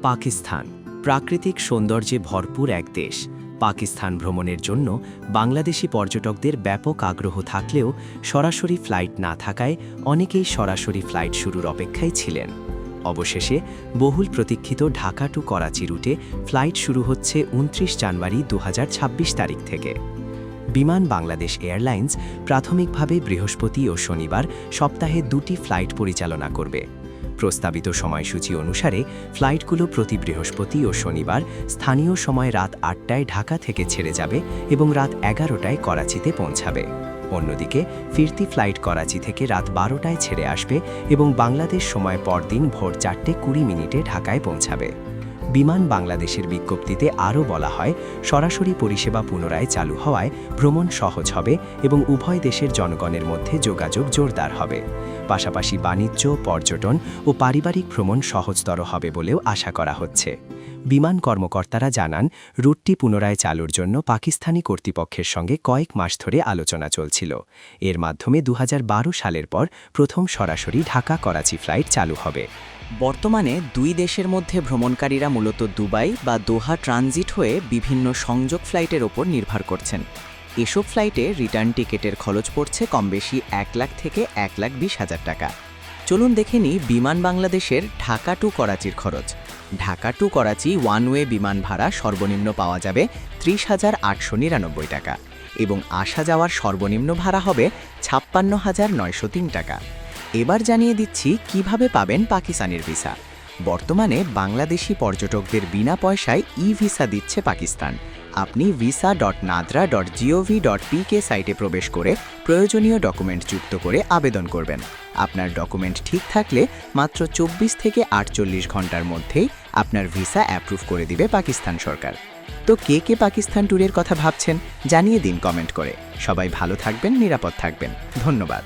পাকিস্তান প্রাকৃতিক সৌন্দর্যে ভরপুর এক দেশ। পাকিস্তান ভ্রমণের জন্য বাংলাদেশি পর্যটকদের ব্যাপক আগ্রহ থাকলেও সরাসরি ফ্লাইট না থাকায় অনেকেই সরাসরি ফ্লাইট শুরুর অপেক্ষায় ছিলেন। অবশেষে বহুল প্রতীক্ষিত ঢাকা টু করাচি রুটে ফ্লাইট শুরু হচ্ছে ২৯ জানুয়ারি ২০২৬ তারিখ থেকে। বিমান বাংলাদেশ এয়ারলাইন্স প্রাথমিকভাবে বৃহস্পতি ও শনিবার সপ্তাহে ২টি ফ্লাইট পরিচালনা করবে। প্রস্তাবিত সময়সূচি অনুসারে ফ্লাইটগুলো প্রতি বৃহস্পতি ও শনিবার স্থানীয় সময় রাত ৮টায় ঢাকা থেকে ছেড়ে যাবে এবং রাত ১১টায় করাচিতে পৌঁছাবে। অন্যদিকে ফিরতি ফ্লাইট করাচি থেকে রাত ১২টায় ছেড়ে আসবে এবং বাংলাদেশ সময় পরদিন ভোর ৪:২০ ঢাকায় পৌঁছাবে। বিমান বাংলাদেশের বিজ্ঞপ্তিতে আরও বলা হয়, সরাসরি পরিষেবা পুনরায় চালু হওয়ায় ভ্রমণ সহজ হবে এবং উভয় দেশের জনগণের মধ্যে যোগাযোগ জোরদার হবে। পাশাপাশি বাণিজ্য, পর্যটন ও পারিবারিক ভ্রমণ সহজতর হবে বলেও আশা করা হচ্ছে। বিমান কর্মকর্তারা জানান, রুটটি পুনরায় চালুর জন্য পাকিস্তানি কর্তৃপক্ষের সঙ্গে কয়েক মাস ধরে আলোচনা চলছিল। এর মাধ্যমে ২০১২ সালের পর প্রথম সরাসরি ঢাকা-করাচি ফ্লাইট চালু হবে। বর্তমানে দুই দেশের মধ্যে ভ্রমণকারীরা মূলত দুবাই বা দোহা ট্রানজিট হয়ে বিভিন্ন সংযোগ ফ্লাইটের ওপর নির্ভর করছেন। এসব ফ্লাইটে রিটার্ন টিকেটের খরচ পড়ছে কমবেশি ১ লাখ থেকে ১,২০,০০০ টাকা। চলুন দেখে নিই বিমান বাংলাদেশের ঢাকা টু করাচির খরচ। Dhaka to Karachi one way বিমান ভাড়া সর্বনিম্ন পাওয়া যাবে ৩০,৮৯৯ টাকা এবং আসা যাওয়ার সর্বনিম্ন ভাড়া হবে ৫৬,৯০৩ টাকা। এবার জানিয়ে দিচ্ছি কিভাবে পাবেন পাকিস্তানের ভিসা। বর্তমানে বাংলাদেশি পর্যটকদের বিনা পয়সায় ভিসা দিচ্ছে পাকিস্তান। আপনি visa.nadra.gov.pk সাইটে প্রবেশ করে প্রয়োজনীয় ডকুমেন্ট যুক্ত করে আবেদন করবেন। আপনার ডকুমেন্ট ঠিক থাকলে মাত্র ২৪ থেকে ৪৮ ঘন্টার মধ্যেই আপনার ভিসা অ্যাপ্রুভ করে দিবে পাকিস্তান সরকার। তো কে পাকিস্তান ট্যুরের কথা ভাবছেন জানিয়ে দিন কমেন্ট করে। সবাই ভালো থাকবেন, নিরাপদ থাকবেন। ধন্যবাদ।